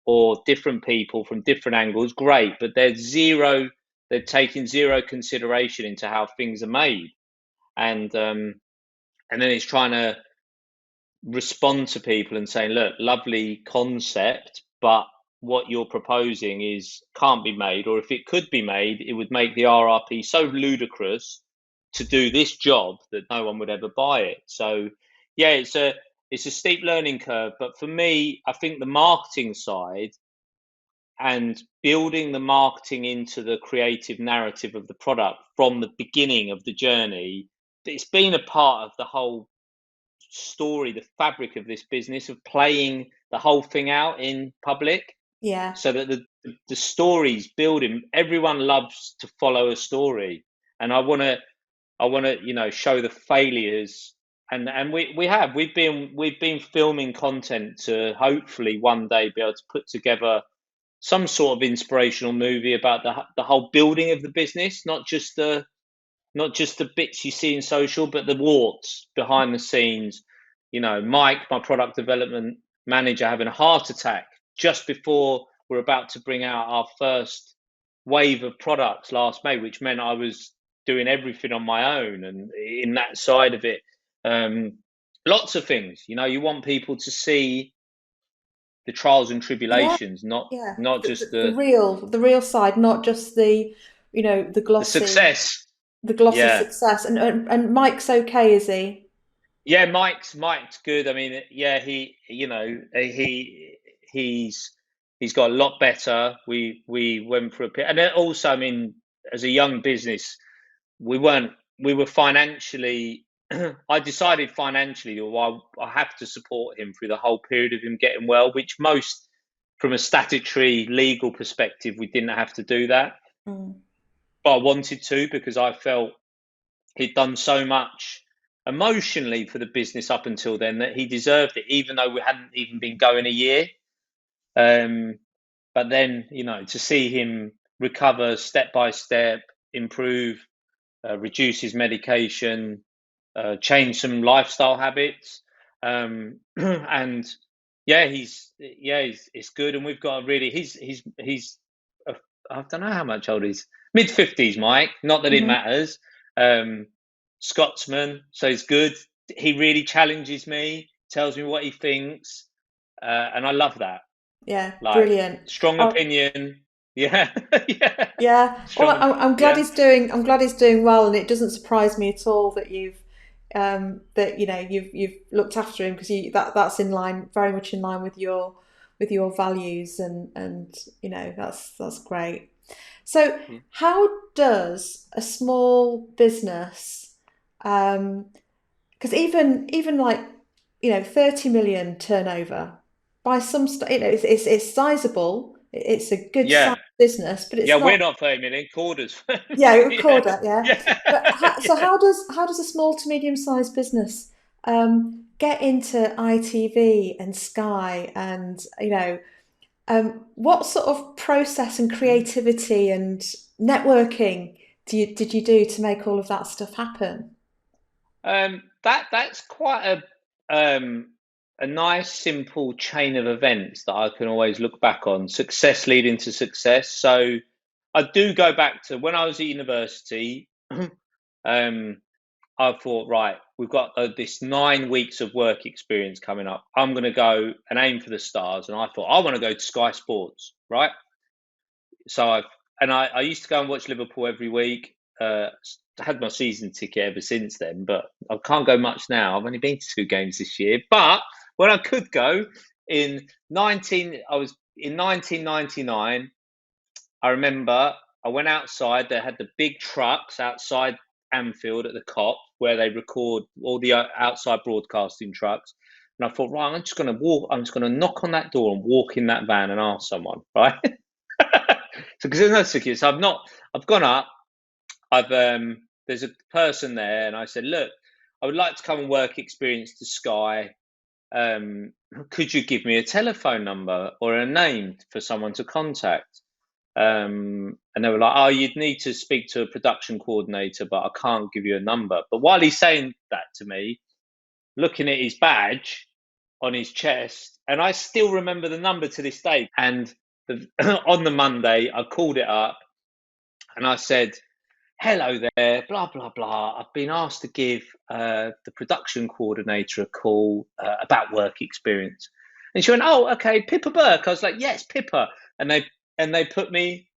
S3: or different people from different angles. Great, but they're taking zero consideration into how things are made, and then it's trying to respond to people and saying, look, lovely concept, but what you're proposing is can't be made, or if it could be made, it would make the RRP so ludicrous to do this job that no one would ever buy it. So yeah, it's a steep learning curve, but for me, I think the marketing side and building the marketing into the creative narrative of the product from the beginning of the journey, it's been a part of the whole story, the fabric of this business, of playing the whole thing out in public,
S2: Yeah.
S3: so that the story's building. Everyone loves to follow a story, and I want to show the failures, and we've been filming content to hopefully one day be able to put together some sort of inspirational movie about the whole building of the business, not just the bits you see in social, but the warts behind the scenes. Mike, my product development manager, having a heart attack just before we're about to bring out our first wave of products last May, which meant I was doing everything on my own. And in that side of it, lots of things. You want people to see the trials and
S2: Yeah.
S3: tribulations, not
S2: Yeah.
S3: not
S2: The,
S3: just
S2: the, the real the real side, not just the
S3: the
S2: glossy
S3: success.
S2: the glossy
S3: Yeah.
S2: success. And Mike's okay, is he?
S3: Yeah, Mike's good. I mean, yeah, he's got a lot better. We went for a bit, and then also, I mean, as a young business, we weren't we were financially. I decided financially, or I have to support him through the whole period of him getting well, which most, from a statutory legal perspective, we didn't have to do that,
S2: Mm.
S3: but I wanted to because I felt he'd done so much emotionally for the business up until then that he deserved it, even though we hadn't even been going a year. Um, but then, to see him recover step by step, improve, reduce his medication, change some lifestyle habits, and it's good. And we've got a really I don't know how much old he's, mid-50s, Mike. Not that it
S2: Hmm.
S3: matters. Um, Scotsman, so he's good. He really challenges me, tells me what he thinks, and I love that.
S2: Yeah,
S3: Like,
S2: brilliant.
S3: strong
S2: Oh,
S3: opinion. Yeah, yeah,
S2: yeah. Well,
S3: strong.
S2: I'm glad
S3: Yeah,
S2: he's doing. I'm glad he's doing well, and it doesn't surprise me at all that you've looked after him, because that's in line, very much in line with your values, and that's great. So,
S3: yeah,
S2: how does a small business, because even like 30 million turnover, by it's sizable, it's a good size
S3: yeah.
S2: business, but
S3: Yeah,
S2: it's
S3: we're
S2: not.
S3: not 30 million. Korda's.
S2: Yeah,
S3: Yeah,
S2: Korda, yeah. But
S3: yeah,
S2: so
S3: yeah.
S2: how does a small to medium sized business get into ITV and Sky, and what sort of process and creativity and networking did you do to make all of that stuff happen?
S3: That's quite a a nice, simple chain of events that I can always look back on. Success leading to success. So I do go back to when I was at university. I thought, right, we've got this 9 weeks of work experience coming up. I'm going to go and aim for the stars. And I thought, I want to go to Sky Sports, right? So I used to go and watch Liverpool every week. Had my season ticket ever since then, but I can't go much now. I've only been to 2 games this year. But when I could go I was in 1999. I remember I went outside. They had the big trucks outside Anfield at the Cop where they record all the outside broadcasting trucks. And I thought, right, I'm just going to walk. I'm just going to knock on that door and walk in that van and ask someone, right? So because there's no security, so I've gone up. There's a person there, and I said, look, I would like to come and work experience to Sky. Could you give me a telephone number or a name for someone to contact? And they were like, oh, you'd need to speak to a production coordinator, but I can't give you a number. But while he's saying that to me, looking at his badge on his chest, and I still remember the number to this day. And on the Monday, I called it up and I said, hello there, blah, blah, blah. I've been asked to give the production coordinator a call about work experience. And she went, oh, okay, Pippa Burke. I was like, yes, Pippa. And they put me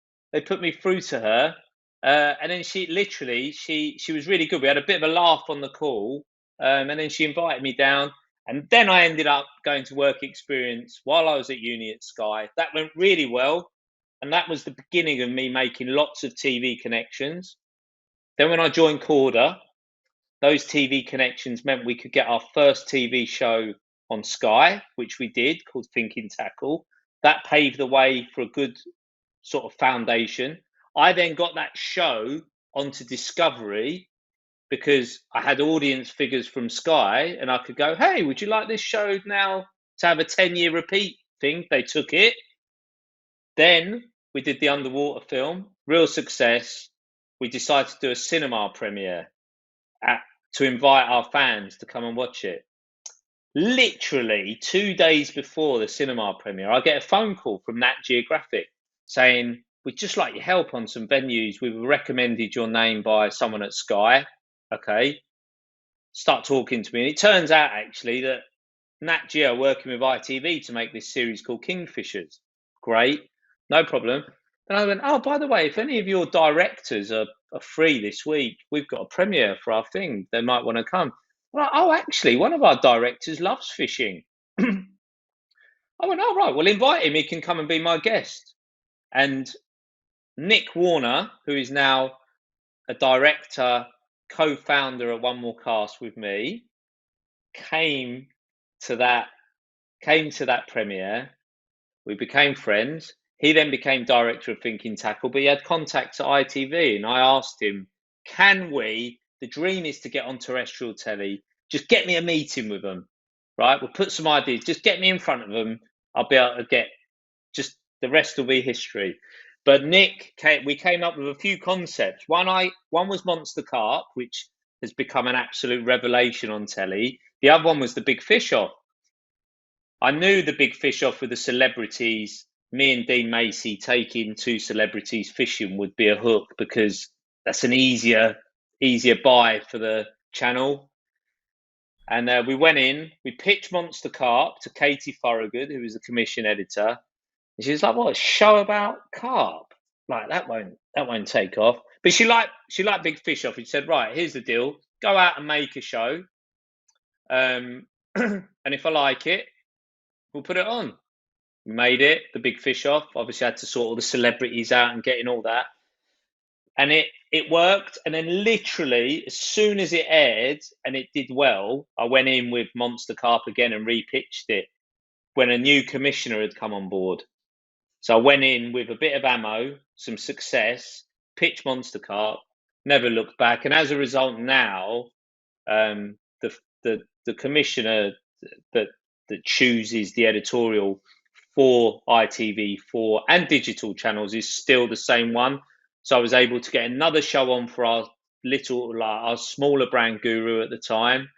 S3: through to her. And then she was really good. We had a bit of a laugh on the call. And then she invited me down. And then I ended up going to work experience while I was at uni at Sky. That went really well. And that was the beginning of me making lots of TV connections. Then when I joined Korda, those TV connections meant we could get our first TV show on Sky, which we did, called Thinking Tackle. That paved the way for a good sort of foundation. I then got that show onto Discovery because I had audience figures from Sky, and I could go, hey, would you like this show now to have a 10-year repeat thing? They took it. Then we did the underwater film, real success. We decided to do a cinema premiere to invite our fans to come and watch it. Literally 2 days before the cinema premiere, I get a phone call from Nat Geographic saying, we'd just like your help on some venues. We were recommended your name by someone at Sky. Okay. Start talking to me. And it turns out actually that Nat Geo are working with ITV to make this series called Kingfishers. Great. No problem. And I went, oh, by the way, if any of your directors are free this week, we've got a premiere for our thing. They might want to come. I'm like, oh, actually, one of our directors loves fishing. I went, oh, right, well, invite him. He can come and be my guest. And Nick Warner, who is now a director, co-founder at One More Cast with me, came to that premiere. We became friends. He then became director of Thinking Tackle, but he had contacts at ITV, and I asked him, the dream is to get on terrestrial telly, just get me a meeting with them, right? We'll put some ideas, just get me in front of them. I'll be able to get, just the rest will be history. But we came up with a few concepts. One was Monster Carp, which has become an absolute revelation on telly. The other one was the Big Fish Off. I knew the Big Fish Off with the celebrities. Me and Dean Macy taking 2 celebrities fishing would be a hook because that's an easier buy for the channel. And we went in, we pitched Monster Carp to Katie Thorogood, who was the commission editor. And she was like, what, a show about carp? Like, that won't take off. But she liked Big Fish Off. She said, right, here's the deal. Go out and make a show. And if I like it, we'll put it on. We made it, the Big Fish Off. Obviously, I had to sort all the celebrities out and getting all that. And it worked. And then literally, as soon as it aired and it did well, I went in with Monster Carp again and repitched it when a new commissioner had come on board. So I went in with a bit of ammo, some success, pitched Monster Carp, never looked back. And as a result now, the commissioner that chooses the editorial for ITV4 and digital channels is still the same one. So I was able to get another show on for our smaller brand Guru at the time.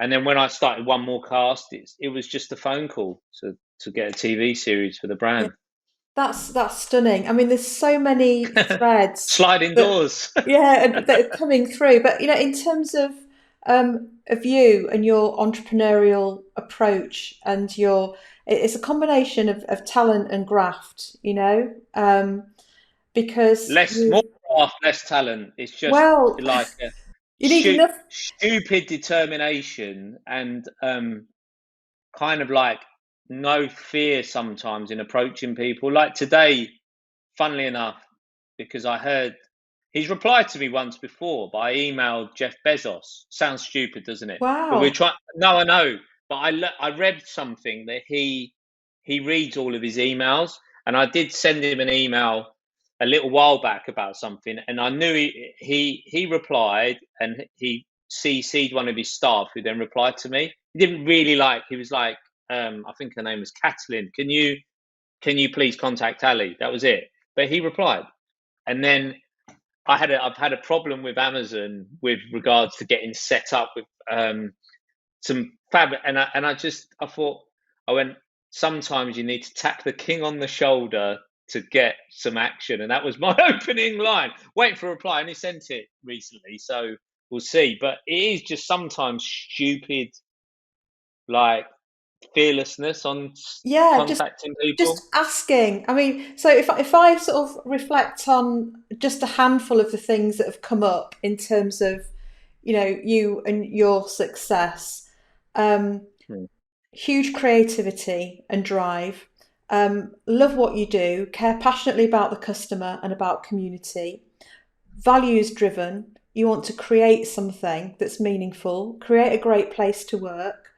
S3: And then when I started One More Cast, it was just a phone call to get a TV series for the
S2: Yeah.
S3: brand.
S2: That's stunning. I mean, there's so many threads
S3: Sliding
S2: that,
S3: doors.
S2: yeah, that are coming through. But in terms of you and your entrepreneurial approach and it's a combination of talent and graft. Because
S3: More
S2: you
S3: craft, less talent. It's just
S2: well,
S3: like a
S2: you need enough.
S3: stupid determination and kind of like no fear sometimes in approaching people. Like today, funnily enough, because I heard he's replied to me once before, but I emailed Jeff Bezos. Sounds stupid, doesn't it? But we're
S2: Wow,
S3: trying. No, I know, but I read something that he reads all of his emails, and I did send him an email a little while back about something, and I knew he replied, and he CC'd one of his staff who then replied to me. He didn't really like. He was like, I think her name was Catalin. Can you please contact Ali? That was it. But he replied, and then I've had a problem with Amazon with regards to getting set up with some fab, and I thought I went. Sometimes you need to tap the king on the shoulder to get some action, and that was my opening line. Wait for a reply, and he sent it recently, so we'll see. But it is just sometimes stupid, like fearlessness on
S2: yeah,
S3: contacting
S2: just
S3: people.
S2: asking. I mean, so if I sort of reflect on just a handful of the things that have come up in terms of, you and your success, um,
S3: Hmm.
S2: huge creativity and drive, love what you do, care passionately about the customer and about community, values driven. You want to create something that's meaningful, create a great place to work.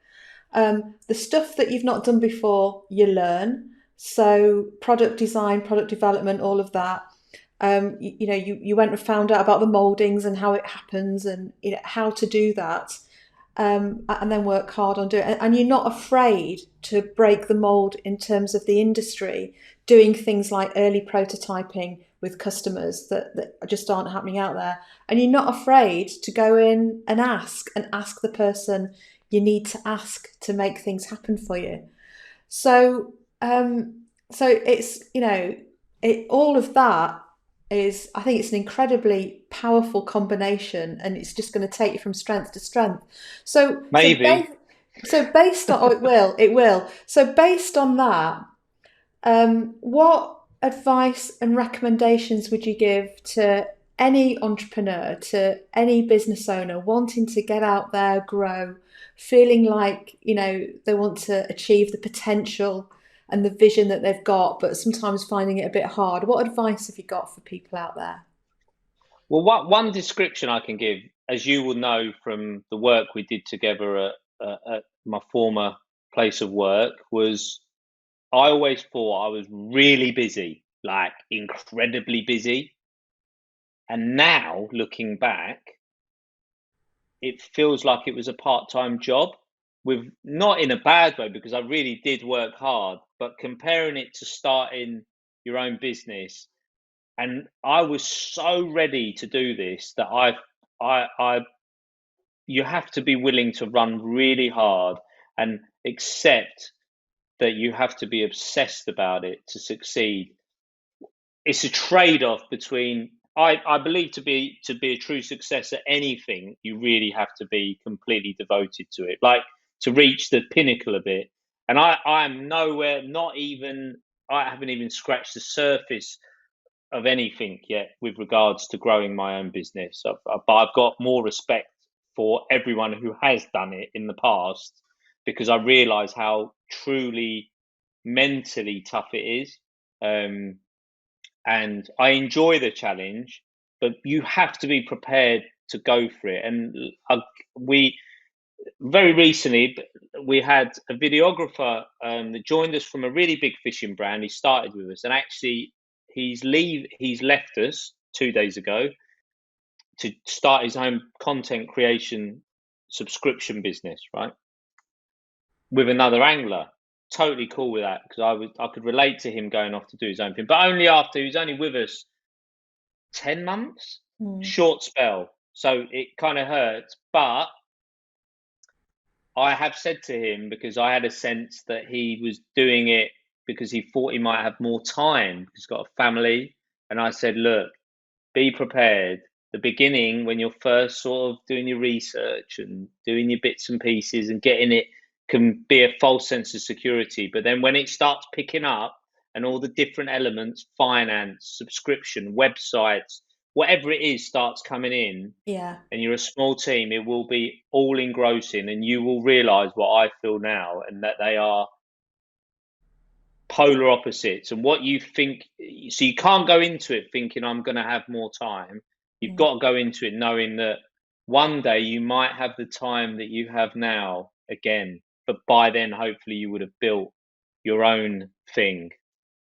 S2: The stuff that you've not done before, you learn. So product design, product development, all of that. You went and found out about the moldings and how it happens, and how to do that, and then work hard on doing it. And you're not afraid to break the mold in terms of the industry, doing things like early prototyping with customers that just aren't happening out there. And you're not afraid to go in and ask the person you need to ask to make things happen for you. So, so it's all of that is, I think it's an incredibly powerful combination, and it's just going to take you from strength to strength. So,
S3: Maybe.
S2: so based on, oh, it will. So based on that, what advice and recommendations would you give to any entrepreneur, to any business owner wanting to get out there, grow, feeling like, they want to achieve the potential and the vision that they've got, but sometimes finding it a bit hard? What advice have you got for people out there?
S3: Well, one description I can give, as you will know from the work we did together at my former place of work, was I always thought I was really busy, like incredibly busy. And now looking back, it feels like it was a part-time job, with not in a bad way, because I really did work hard, but comparing it to starting your own business, and I was so ready to do this that I you have to be willing to run really hard and accept that you have to be obsessed about it to succeed. It's a trade-off between, I believe, to be a true success at anything, you really have to be completely devoted to it, like to reach the pinnacle of it. And I'm nowhere, not even, I haven't even scratched the surface of anything yet with regards to growing my own business. But I've got more respect for everyone who has done it in the past, because I realise how truly mentally tough it is. Um, and I enjoy the challenge, but you have to be prepared to go for it. And we very recently we had a videographer that joined us from a really big fishing brand. He started with us, and actually he's left us 2 days ago to start his own content creation subscription business, right? With another angler. Totally cool with that, because I could relate to him going off to do his own thing, but only after he was only with us 10 months,
S2: Mm.
S3: short spell. So it kind of hurts, but I have said to him, because I had a sense that he was doing it because he thought he might have more time because he's got a family. And I said, look, be prepared. The beginning, when you're first sort of doing your research and doing your bits and pieces and getting it, can be a false sense of security. But then when it starts picking up and all the different elements, finance, subscription, websites, whatever it is starts coming in,
S2: Yeah.
S3: and you're a small team, it will be all engrossing, and you will realize what I feel now, and that they are polar opposites. And what you think, so you can't go into it thinking I'm going to have more time. You've
S2: Mm.
S3: got to go into it knowing that one day you might have the time that you have now again, but by then hopefully you would have built your own thing,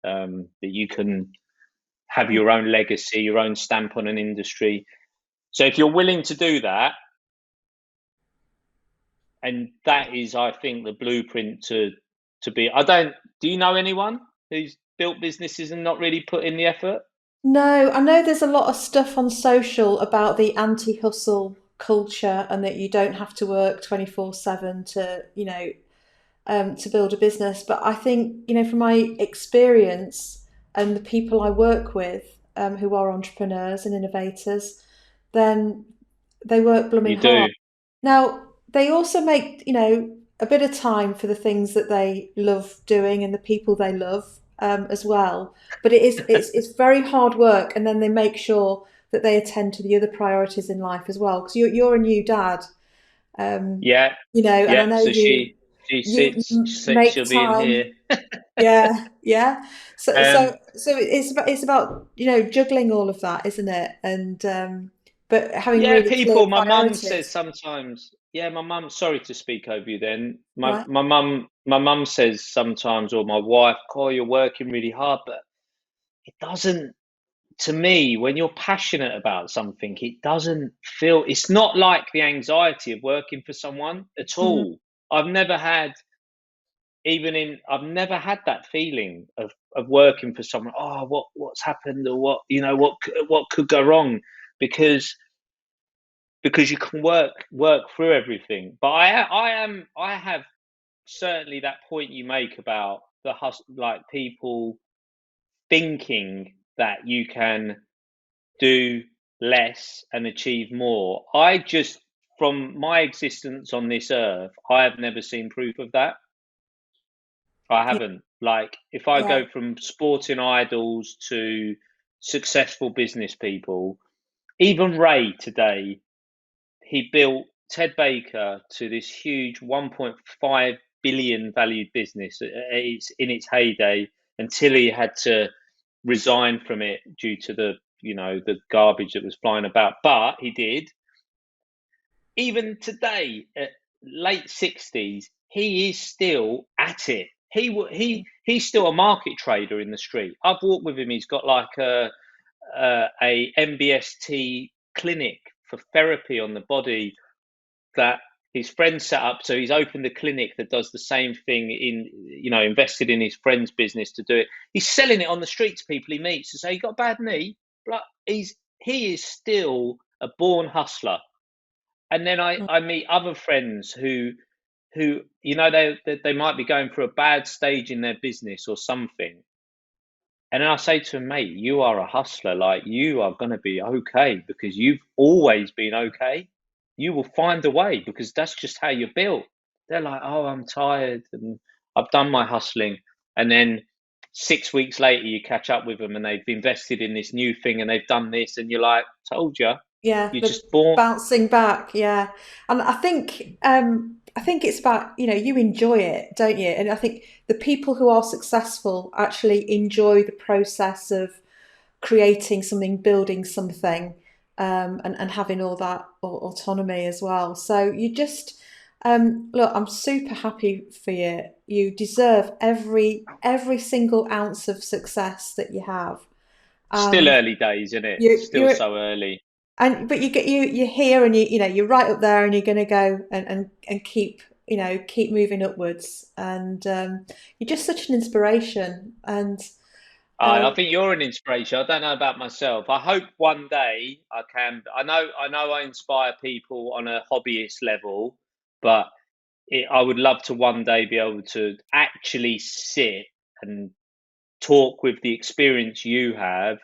S3: that you can have
S2: Mm.
S3: your own legacy, your own stamp on an industry. So if you're willing to do that, and that is, I think, the blueprint to be. I don't. Do you know anyone who's built businesses and not really put in the effort?
S2: No, I know there's a lot of stuff on social about the anti-hustle culture and that you don't have to work 24/7 to, to build a business. But I think, from my experience and the people I work with, who are entrepreneurs and innovators, then they work blooming
S3: You do.
S2: hard. Now, they also make, a bit of time for the things that they love doing and the people they love, as well. But it's very hard work, and then they make sure that they attend to the other priorities in life as well. Because you're a new dad, um,
S3: Yeah.
S2: and I
S3: Yeah.
S2: know
S3: So
S2: you
S3: she
S2: you
S3: sits.
S2: make
S3: She'll be in
S2: time.
S3: here.
S2: Yeah, yeah. So
S3: Um.
S2: so so it's about juggling all of that, isn't it? And but having
S3: Yeah.
S2: really clear
S3: People. My mum says
S2: priorities,
S3: sometimes. Yeah. My mum. Sorry to speak over you. Then
S2: right?
S3: my mum. My mum says sometimes, or my wife, "Oh, you're working really hard," but it doesn't. To me, when you're passionate about something, it doesn't feel, it's not like the anxiety of working for someone at
S2: Mm,
S3: all. I've never had, I've never had that feeling of working for someone. Oh, what's happened, or what could go wrong, because you can work through everything. But I have certainly that point you make about the hustle, like people thinking that you can do less and achieve more. From my existence on this earth, I have never seen proof of that. I
S2: yeah,
S3: haven't. Like, if I
S2: yeah,
S3: go from sporting idols to successful business people, even Ray today, he built Ted Baker to this huge 1.5 billion valued business. It's in its heyday, until he had to resign from it due to the garbage that was flying about. But he did. Even today, at late 60s, he is still at it. He's still a market trader in the street. I've walked with him. He's got like a MBST clinic for therapy on the body that his friend set up. So he's opened a clinic that does the same thing, invested in his friend's business to do it. He's selling it on the street to people he meets to say, "You got a bad knee?" But he is still a born hustler. And then
S2: mm,
S3: I meet other friends who they might be going through a bad stage in their business or something. And then I say to them, "Mate, you are a hustler. Like, you are going to be okay, because you've always been okay. You will find a way, because that's just how you're built." They're like, "Oh, I'm tired and I've done my hustling." And then 6 weeks later, you catch up with them and they've invested in this new thing and they've done this. And you're like, "Told you,
S2: yeah.
S3: you're
S2: The
S3: just born."
S2: bouncing back, yeah. And I think it's about you enjoy it, don't you? And I think the people who are successful actually enjoy the process of creating something, building something, and having all that autonomy as well. So you just look. I'm super happy for you. You deserve every single ounce of success that you have,
S3: Still
S2: and
S3: early days, isn't it? Still
S2: you're
S3: so early.
S2: but you're here, and you're right up there, and you're going to go and keep moving upwards, and you're just such an inspiration, and
S3: I
S2: uh,
S3: think you're an inspiration. I don't know about myself. I hope one day I can. I know I inspire people on a hobbyist level, but I would love to one day be able to actually sit and talk with the experience you have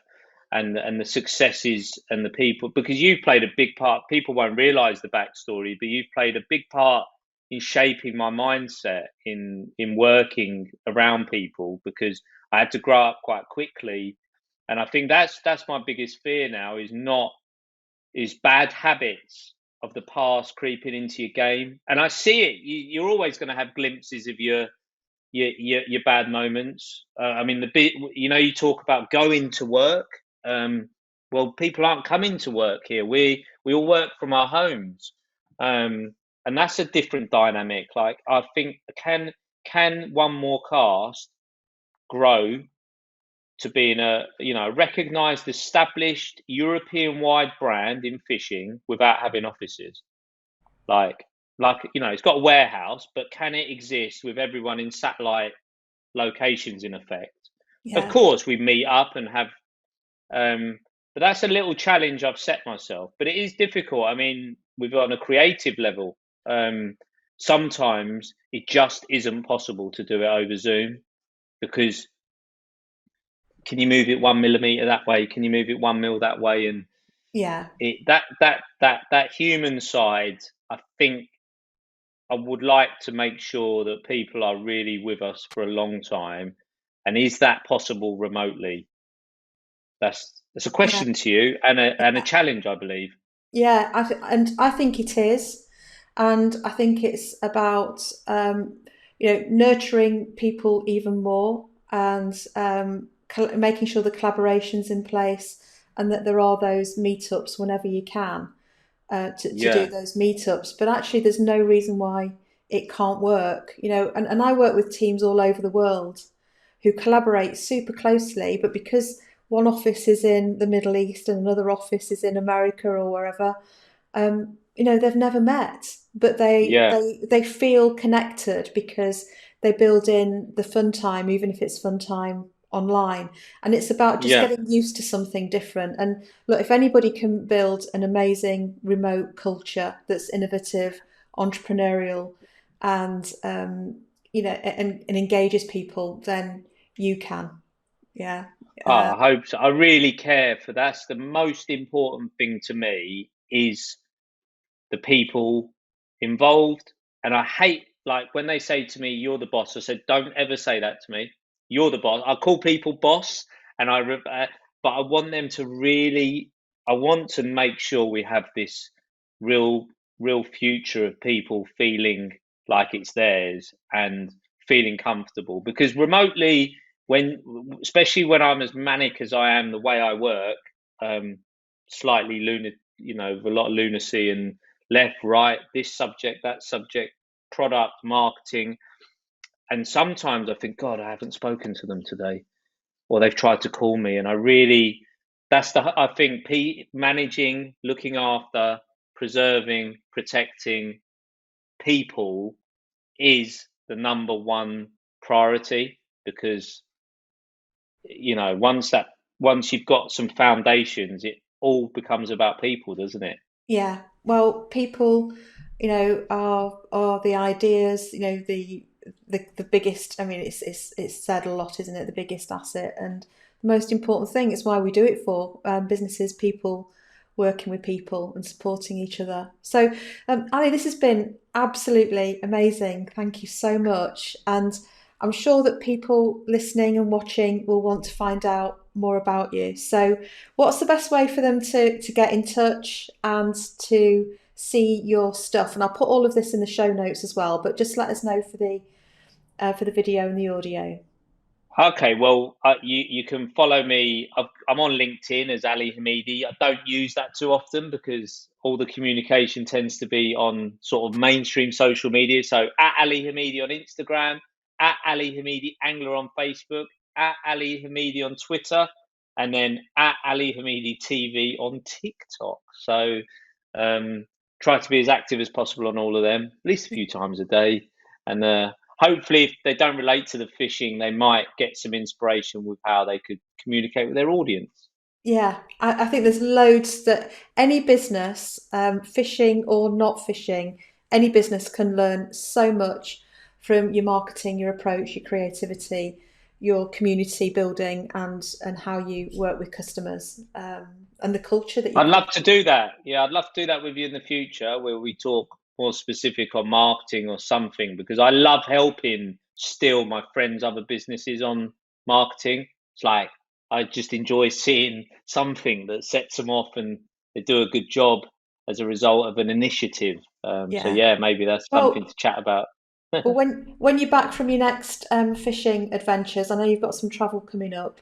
S3: and the successes and the people, because you've played a big part. People won't realize the backstory, but you've played a big part in shaping my mindset in working around people, because I had to grow up quite quickly. And I think that's my biggest fear now, is bad habits of the past creeping into your game. And I see it. You're always going to have glimpses of your bad moments. I mean, the bit, you talk about going to work. Well, people aren't coming to work here. We all work from our homes, and that's a different dynamic. Like, I think, can One More Cast grow to being a recognized, established European-wide brand in fishing without having offices? Like, it's got a warehouse, but can it exist with everyone in satellite locations in effect? Of
S2: Yeah.
S3: course, we meet up and have, but that's a little challenge I've set myself. But it is difficult. I mean, on a creative level, sometimes it just isn't possible to do it over Zoom, because can you move it 1 millimeter that way? Can you move it 1 mil that way? And
S2: Yeah.
S3: that human side, I think I would like to make sure that people are really with us for a long time. And is that possible remotely? That's a
S2: Yeah.
S3: question to you, and a challenge, I believe.
S2: Yeah, and I think it is, and I think it's about nurturing people even more, and making sure the collaboration's in place, and that there are those meetups whenever you can, to do
S3: Yeah,
S2: those meetups. But actually, there's no reason why it can't work. And I work with teams all over the world who collaborate super closely, but because one office is in the Middle East and another office is in America or wherever, they've never met, but they
S3: yeah,
S2: they they feel connected because they build in the fun time, even if it's fun time online. And it's about just
S3: yeah.
S2: getting used to something different. And look, if anybody can build an amazing remote culture that's innovative, entrepreneurial, and and engages people, then you can. Yeah.
S3: Oh, I hope so. I really care for that's the most important thing to me, is the people involved. And I hate, like, when they say to me, "You're the boss." I said, "Don't ever say that to me. You're the boss." I call people boss, and but I want them to really. I want to make sure we have this real, real future of people feeling like it's theirs and feeling comfortable. Because remotely, especially when I'm as manic as I am, the way I work, um, slightly with a lot of lunacy and left, right, this subject, that subject, product, marketing. And sometimes I think, God, I haven't spoken to them today, or they've tried to call me. And I think managing, looking after, preserving, protecting people is the number one priority, because, once you've got some foundations, it all becomes about people, doesn't it?
S2: Yeah, well, people, are the ideas, the biggest. I mean, it's said a lot, isn't it? The biggest asset and the most important thing. It's why we do it for businesses, people working with people and supporting each other. So, Ali, this has been absolutely amazing. Thank you so much, and I'm sure that people listening and watching will want to find out more about you. So, what's the best way for them to get in touch and to see your stuff? And I'll put all of this in the show notes as well. But just let us know for the video and the audio.
S3: Okay, well, you can follow me. I'm on LinkedIn as Ali Hamidi. I don't use that too often because all the communication tends to be on sort of mainstream social media. So at Ali Hamidi on Instagram, at Ali Hamidi Angler on Facebook, at Ali Hamidi on Twitter, and then at Ali Hamidi TV on TikTok. So try to be as active as possible on all of them, at least a few times a day. And hopefully, if they don't relate to the fishing, they might get some inspiration with how they could communicate with their audience.
S2: Yeah, I think there's loads that any business, fishing or not fishing, any business can learn so much from your marketing, your approach, your creativity, your community building, and how you work with customers, and the culture that you.
S3: I'd love to do that. Yeah, I'd love to do that with you in the future, where we talk more specific on marketing or something, because I love helping still my friends' other businesses on marketing. It's like I just enjoy seeing something that sets them off and they do a good job as a result of an initiative. So yeah, maybe that's something to chat about.
S2: Well, when you're back from your next fishing adventures, I know you've got some travel coming up.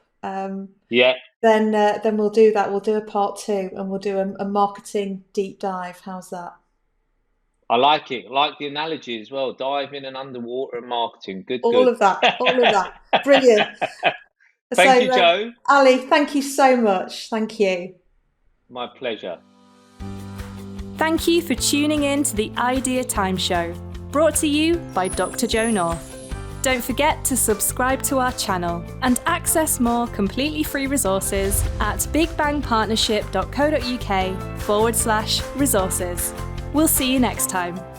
S3: Yeah.
S2: Then we'll do that. We'll do a part 2, and we'll do a marketing deep dive. How's that?
S3: I like it. I like the analogy as well. Diving and underwater and marketing. Good.
S2: All of that. Brilliant.
S3: Thank you, Jo.
S2: Ali, thank you so much. Thank you.
S3: My pleasure.
S1: Thank you for tuning in to the Idea Time Show, brought to you by Dr. Jo North. Don't forget to subscribe to our channel and access more completely free resources at bigbangpartnership.co.uk/resources. We'll see you next time.